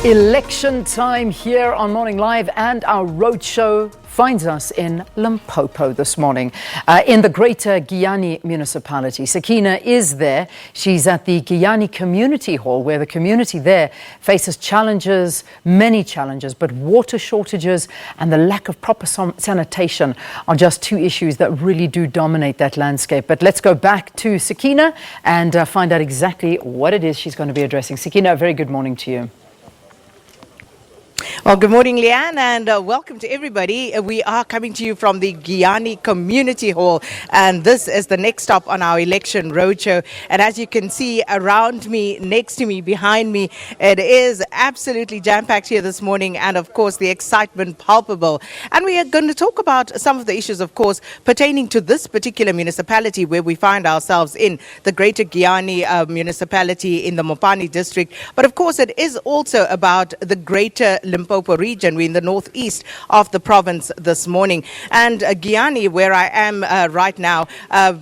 Election time here on Morning Live, and our roadshow finds us in Limpopo this morning, in the Greater Giyani Municipality. Sakina is there. She's at the Giyani Community Hall, where the community there faces challenges, many challenges, but water shortages and the lack of proper sanitation are just two issues that really do dominate that landscape. But let's go back to Sakina and find out exactly what it is she's going to be addressing. Sakina, a very good morning to you. Well, good morning, Leanne, and welcome to everybody. We are coming to you from the Giyani Community Hall, and this is the next stop on our election roadshow. And as you can see around me, next to me, behind me, it is absolutely jam-packed here this morning, and of course the excitement palpable. And we are going to talk about some of the issues, of course, pertaining to this particular municipality where we find ourselves in the Greater Giyani Municipality in the Mopani district. But of course it is also about the Greater Limpopo region. We're in the northeast of the province this morning. And Giyani, where I am right now,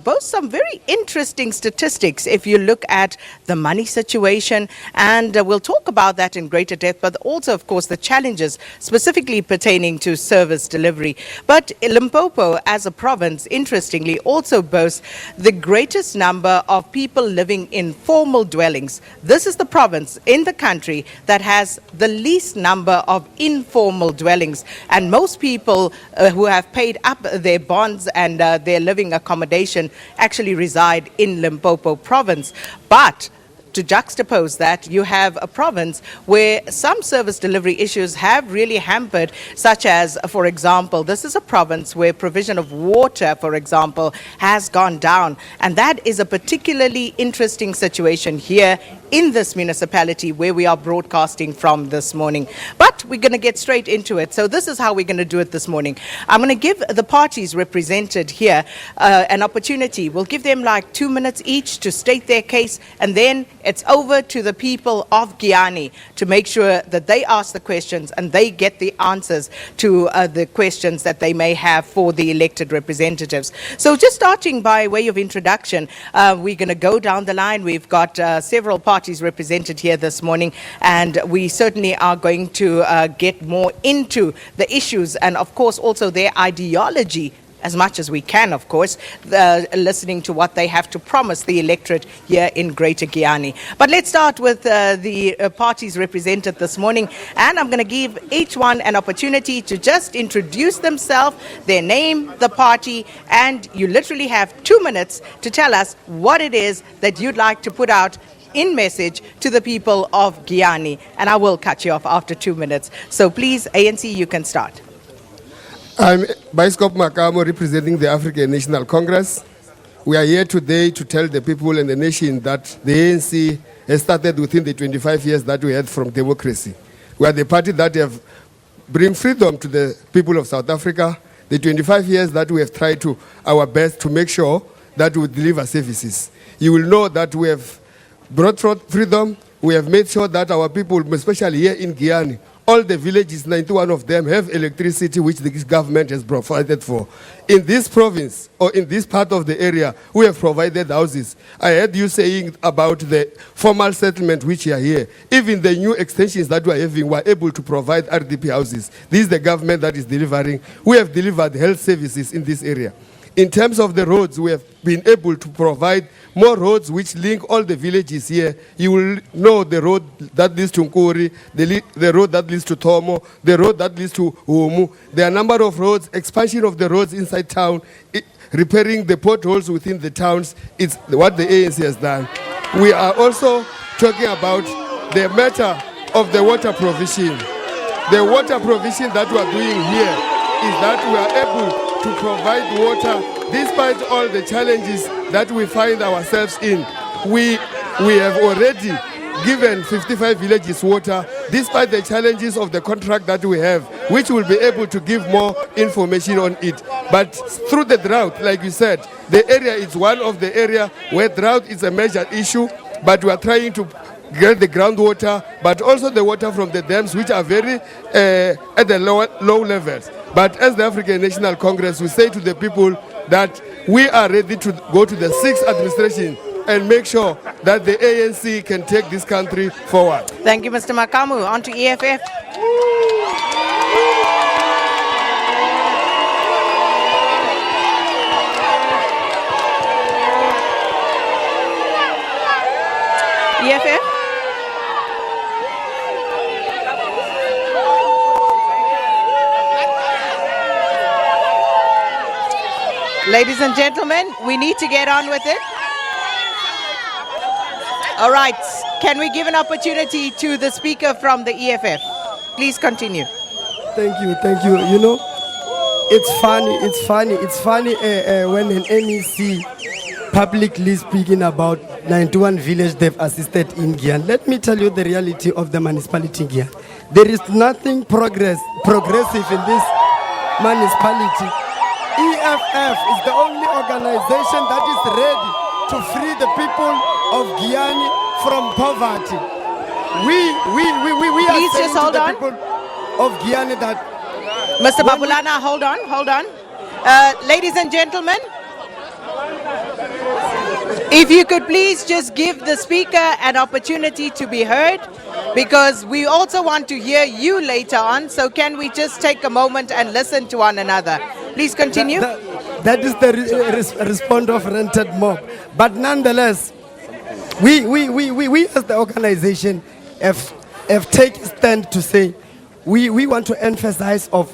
boasts some very interesting statistics if you look at the money situation. And we'll talk about that in greater depth, but also, of course, the challenges specifically pertaining to service delivery. But Limpopo, as a province, interestingly, also boasts the greatest number of people living in formal dwellings. This is the province in the country that has the least number of informal dwellings, and most people who have paid up their bonds and their living accommodation actually reside in Limpopo province. But to juxtapose that, you have a province where some service delivery issues have really hampered, such as, for example, this is a province where provision of water, for example, has gone down. And that is a particularly interesting situation here in this municipality where we are broadcasting from this morning. But we're going to get straight into it. So this is how we're going to do it this morning. I'm going to give the parties represented here an opportunity. We'll give them like 2 minutes each to state their case, and then it's over to the people of Giyani to make sure that they ask the questions and they get the answers to the questions that they may have for the elected representatives. So just starting by way of introduction, we're going to go down the line. We've got several parties represented here this morning, and we certainly are going to get more into the issues and, of course, also their ideology as much as we can, of course, listening to what they have to promise the electorate here in Greater Giyani. But let's start with the parties represented this morning, and I'm going to give each one an opportunity to just introduce themselves, their name, the party, and you literally have 2 minutes to tell us what it is that you'd like to put out in message to the people of Giyani. And I will cut you off after 2 minutes. So please, ANC, you can start. I'm Bishop Makamo, representing the African National Congress. We are here today to tell the people and the nation that the ANC has started within the 25 years that we had from democracy. We are the party that have bring freedom to the people of South Africa. The 25 years that we have tried to our best to make sure that we deliver services. You will know that we have brought forth freedom. We have made sure that our people, especially here in Giyani, all the villages, 91 of them, have electricity, which the government has provided for. In this province, or in this part of the area, we have provided houses. I heard you saying about the formal settlement which are here. Even the new extensions that we are having, we are able to provide RDP houses. This is the government that is delivering. We have delivered health services in this area. In terms of the roads, we have been able to provide more roads which link all the villages here. You will know the road that leads to Nkuri, the road that leads to Tomo, the road that leads to Umu. There are a number of roads, expansion of the roads inside town, repairing the potholes within the towns. It's what the ANC has done. We are also talking about the matter of the water provision. The water provision that we are doing here is that we are able to provide water despite all the challenges that we find ourselves in. We have already given 55 villages water despite the challenges of the contract that we have, which will be able to give more information on it. But through the drought, like you said, the area is one of the areas where drought is a major issue, but we are trying to get the groundwater, but also the water from the dams, which are very at the low levels. But as the African National Congress, we say to the people that we are ready to go to the 6th administration and make sure that the ANC can take this country forward. Thank you, Mr. Makamu. On to EFF. EFF? Ladies and gentlemen, we need to get on with it. All right, can we give an opportunity to the speaker from the EFF? Please continue. Thank you. You know, it's funny when an MEC publicly speaking about 91 villages they've assisted in Giyani. Let me tell you the reality of the municipality in Giyani. There is nothing progressive in this municipality. EFF is the only organization that is ready to free the people of Giyani from poverty. We are Please saying just hold to the on. people of Giyani that Mr. Babulana, hold on. Ladies and gentlemen, if you could please just give the speaker an opportunity to be heard, because we also want to hear you later on. So can we just take a moment and listen to one another? Please continue. That is the response of rented mob. But nonetheless, we as the organization have taken a stand to say we want to emphasize the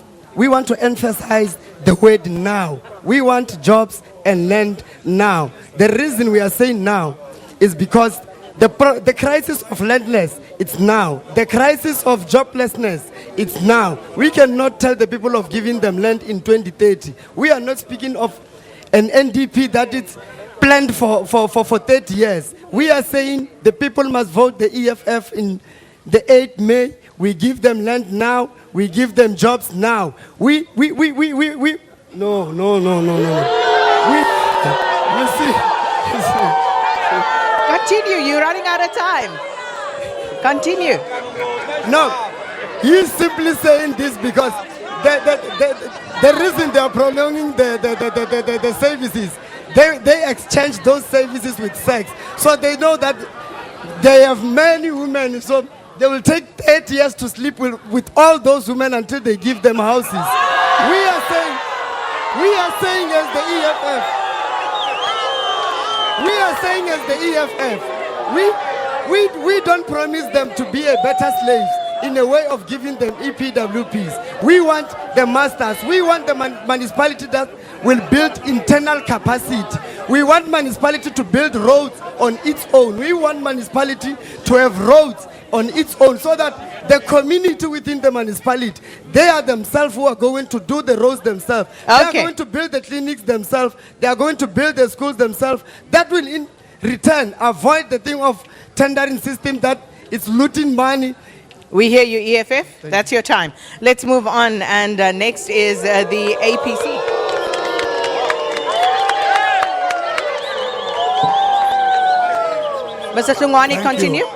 word now. We want jobs and land now. The reason we are saying now is because the crisis of landless, it's now. The crisis of joblessness, it's now. We cannot tell the people of giving them land in 2030. We are not speaking of an NDP that is planned for 30 years. We are saying the people must vote the EFF in the 8th May. We give them land now. We give them jobs now. No. You see. Continue, you're running out of time. Continue. No, he's simply saying this because the reason they are prolonging the services, they exchange those services with sex. So they know that they have many women, so they will take 8 years to sleep with all those women until they give them houses. We are saying as the EFF, we don't promise them to be a better slaves in a way of giving them EPWPs. We want the masters. We want the municipality that will build internal capacity. We want municipality to build roads on its own. We want municipality to have roads on its own so that the community within the municipality, they are themselves who are going to do the roads themselves. They are going to build the clinics themselves. They are going to build the schools themselves. That will in return avoid the thing of tendering system that is looting money. We hear you, EFF. That's your time. Let's move on. And next is the APC. Mr. Tungwani, continue.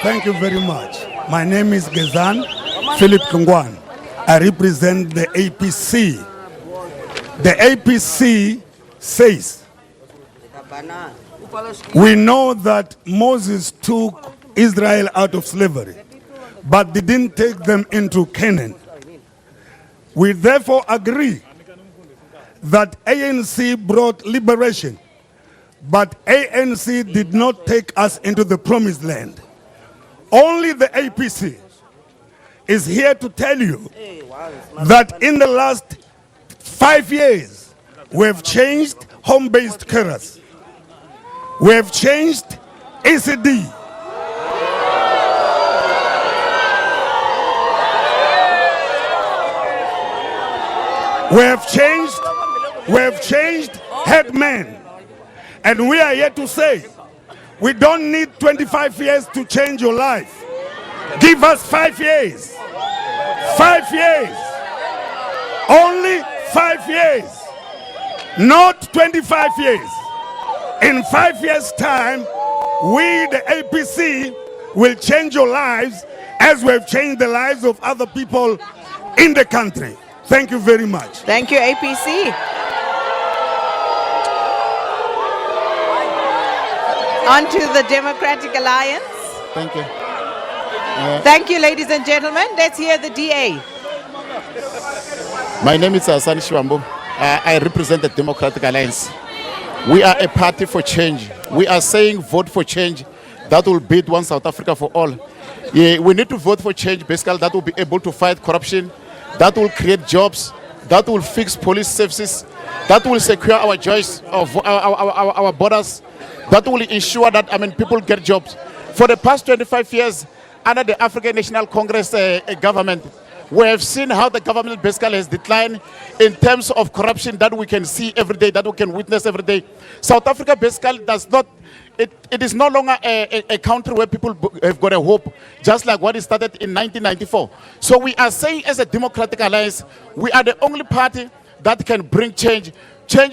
Thank you very much. My name is Gezan Philip Kungwan. I represent the APC. The APC says, we know that Moses took Israel out of slavery, but didn't take them into Canaan. We therefore agree that ANC brought liberation, but ANC did not take us into the promised land. Only the APC is here to tell you that in the last 5 years, we have changed home-based carers. We have changed ECD. We have changed headmen. And we are here to say, we don't need 25 years to change your life. Give us 5 years. 5 years. Only 5 years. Not 25 years. In 5 years' time, we, the APC, will change your lives as we have changed the lives of other people in the country. Thank you very much. Thank you, APC. On to the Democratic Alliance. Thank you. Thank you, ladies and gentlemen. Let's hear the DA. My name is Hassan Shwambo. I represent the Democratic Alliance. We are a party for change. We are saying vote for change that will build one South Africa for all. Yeah, we need to vote for change, basically, that will be able to fight corruption, that will create jobs, that will fix police services, that will secure our joys of our borders, that will ensure that people get jobs. For the past 25 years, under the African National Congress government, we have seen how the government basically has declined in terms of corruption that we can see every day, that we can witness every day. South Africa basically does not, it is no longer a country where people have got a hope, just like what it started in 1994. So we are saying as a Democratic Alliance, we are the only party that can bring change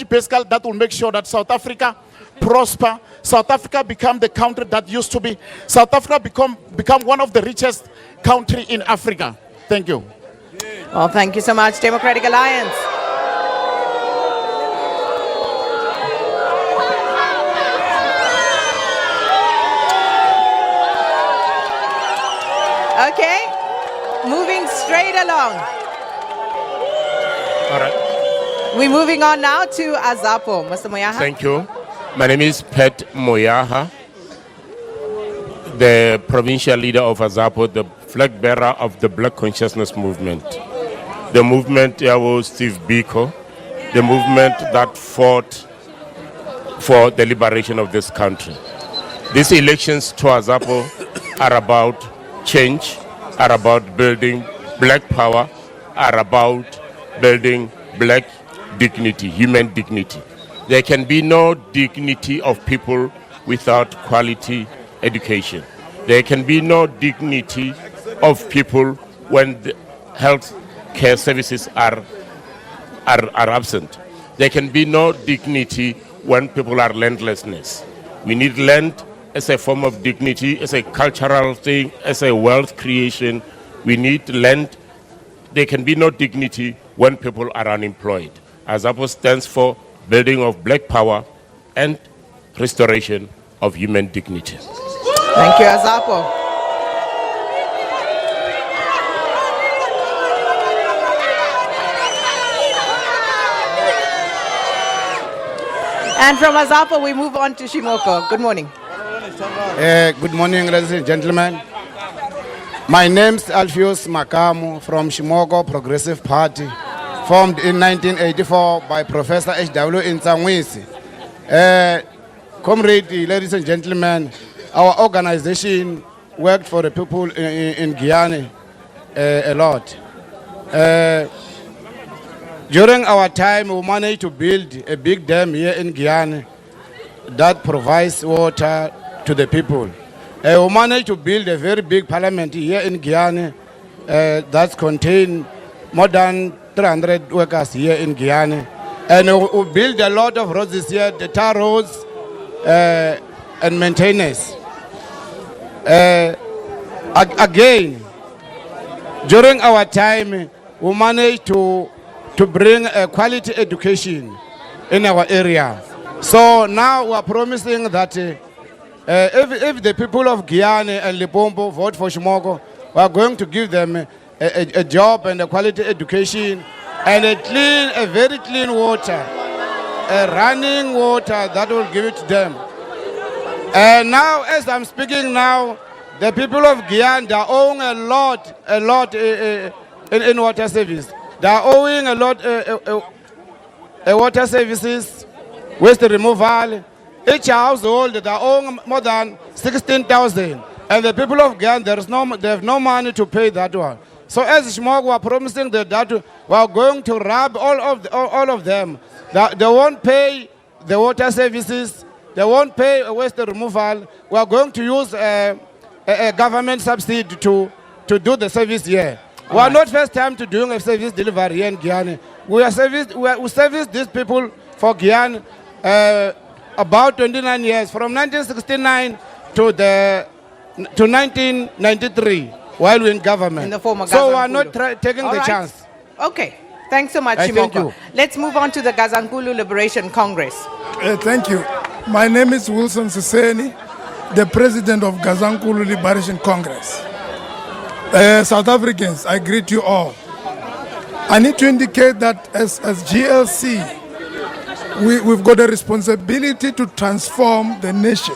basically that will make sure that South Africa prosper, South Africa become the country that used to be, South Africa become one of the richest country in Africa. Thank you. Well, thank you so much, Democratic Alliance. Okay, moving straight along. All right. We're moving on now to Azapo. Mr. Moyaha. Thank you. My name is Pat Moyaha, the provincial leader of Azapo, the flag bearer of the Black Consciousness Movement. The movement here was Steve Biko, the movement that fought for the liberation of this country. These elections to Azapo are about change, are about building black power, are about building black dignity, human dignity. There can be no dignity of people without quality education. There can be no dignity of people when the health care services are absent. There can be no dignity when people are landlessness. We need land as a form of dignity, as a cultural thing, as a wealth creation. We need land. There can be no dignity when people are unemployed. Azapo stands for building of black power and restoration of human dignity. Thank you, Azapo. And from Azapo, we move on to Shimoko. Good morning. Good morning, ladies and gentlemen. My name is Alpheus Makamu from Shimoko Progressive Party, formed in 1984 by Professor H.W. Nsangwisi. Comrade, ladies and gentlemen, our organization worked for the people in Giyani a lot. During our time, we managed to build a big dam here in Giyani that provides water to the people. We managed to build a very big parliament here in Giyani that contains more than 300 workers here in Giyani. And we built a lot of roads this year, the tar roads and maintenance. Again, during our time, we managed to bring a quality education in our area. So now we are promising that if the people of Giyani and Limpopo vote for Shimoko, we are going to give them a job and a quality education and a very clean water, a running water that will give it to them. And now, as I'm speaking now, the people of Giyani, they are owing a lot in water service. They are owing a lot water services, waste removal. Each household, they are owing more than 16,000. And the people of Giyani, they have no money to pay that one. So as Shimoko, we are promising that we are going to rob all of them. They won't pay the water services. They won't pay waste removal. We are going to use a government subsidy to do the service here. We are not first time to doing a service delivery here in Giyani. We service these people for Giyani about 29 years, from 1969 to 1993, while we're in government. In the former so we are Gazankulu. not taking the chance. Okay. Thanks so much, Thank Shimoko. you. Let's move on to the Gazankulu Liberation Congress. Thank you. My name is Wilson Siseni, the president of Gazankulu Liberation Congress. South Africans, I greet you all. I need to indicate that as GLC, we've got a responsibility to transform the nation,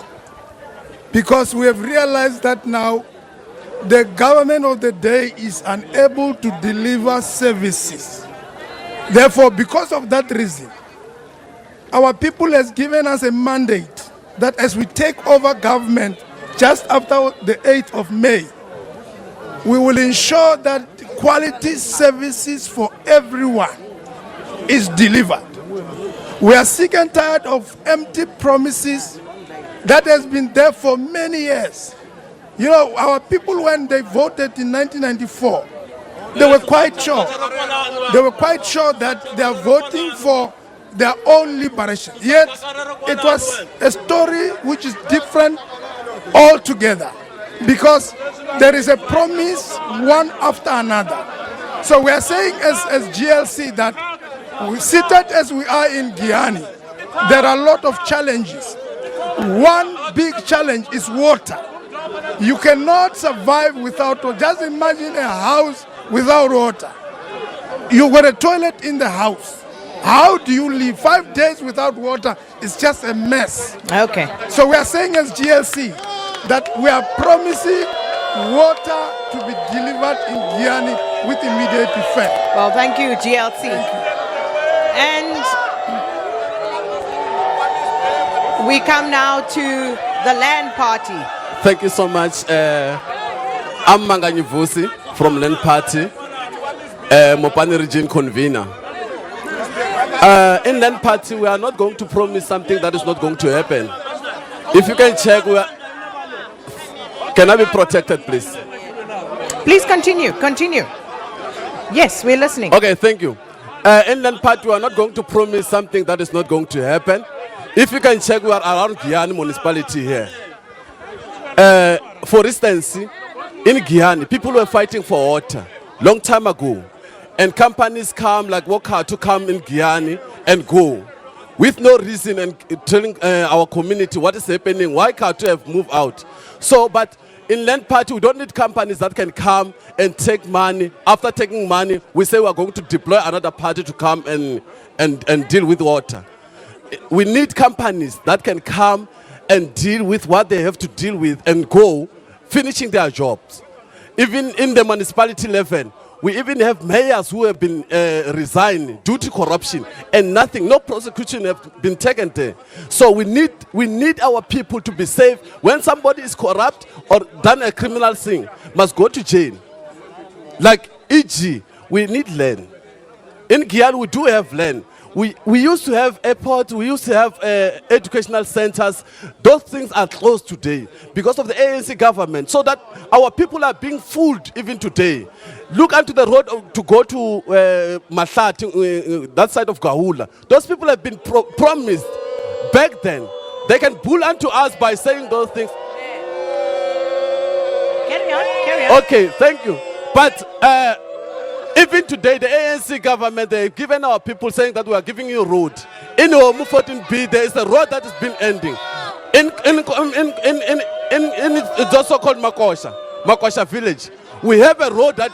because we have realized that now the government of the day is unable to deliver services. Therefore, because of that reason, our people has given us a mandate that as we take over government just after the 8th of May, we will ensure that quality services for everyone is delivered. We are sick and tired of empty promises that has been there for many years. You know, our people, when they voted in 1994, they were quite sure. They were quite sure that they are voting for their own liberation. Yet, it was a story which is different altogether, because there is a promise one after another. So we are saying as GLC that we seated as we are in Giyani, there are a lot of challenges. One big challenge is water. You cannot survive without water. Just imagine a house without water. You got a toilet in the house. How do you live? 5 days without water is just a mess. Okay. So we are saying as GLC that we are promising water to be delivered in Giyani with immediate effect. Well, thank you, GLC. And we come now to the land party. Thank you so much. I'm Manganyi Vusi from Land Party, Mopani Region Convener. In Land Party, we are not going to promise something that is not going to happen. If you can check, can I be protected, please? Please continue. Yes, we're listening. Okay, thank you. In Land Party, we are not going to promise something that is not going to happen. If you can check, we are around Giyani Municipality here. For instance, in Giyani, people were fighting for water long time ago. And companies come like Walker to come in Giyani and go with no reason, and telling our community what is happening, why can't we have moved out. So, but in Land Party, we don't need companies that can come and take money. After taking money, we say we are going to deploy another party to come and deal with water. We need companies that can come and deal with what they have to deal with and go, finishing their jobs. Even in the municipality level, we even have mayors who have been resigned due to corruption, and nothing, no prosecution have been taken there. So we need our people to be safe. When somebody is corrupt or done a criminal thing, must go to jail. Like e.g., we need land. In Giyani, we do have land. We used to have airports, we used to have educational centers. Those things are closed today because of the ANC government, so that our people are being fooled even today. Look onto the road to go to Mahlati, that side of Gahula. Those people have been promised back then. They can bull onto us by saying those things. Carry on. Okay, thank you. But even today, the ANC government, they've given our people saying that we are giving you a road. In Omu 14B, there is a road that has been ending. It's also called Makosha village. We have a road that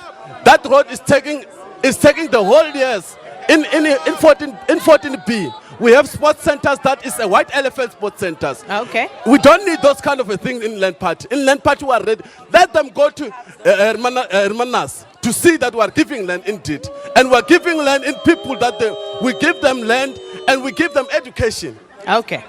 road is taking the whole years. In 14B, we have sports centers that is a white elephant sports centers. Okay. We don't need those kind of a thing in Land Party. In Land Party, we are ready. Let them go to Hermanas to see that we are giving land indeed. And we are giving land in people that we give them land and we give them education. Okay.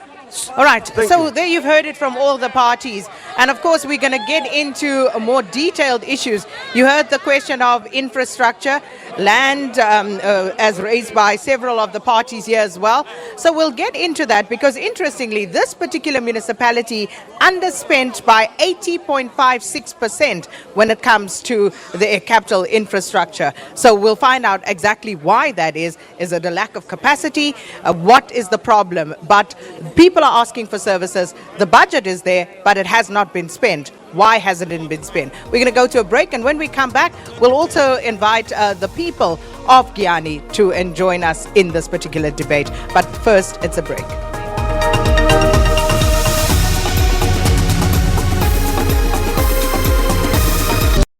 All right. There you've heard it from all the parties. And of course, we're going to get into more detailed issues. You heard the question of infrastructure, land, as raised by several of the parties here as well. So we'll get into that, because interestingly, this particular municipality underspent by 80.56% when it comes to the capital infrastructure. So we'll find out exactly why that is. Is it a lack of capacity? What is the problem? But people are asking for services. The budget is there, but it has not been spent. Why hasn't it been spent? We're going to go to a break, and when we come back, we'll also invite the people of Giyani to join us in this particular debate. But first, it's a break.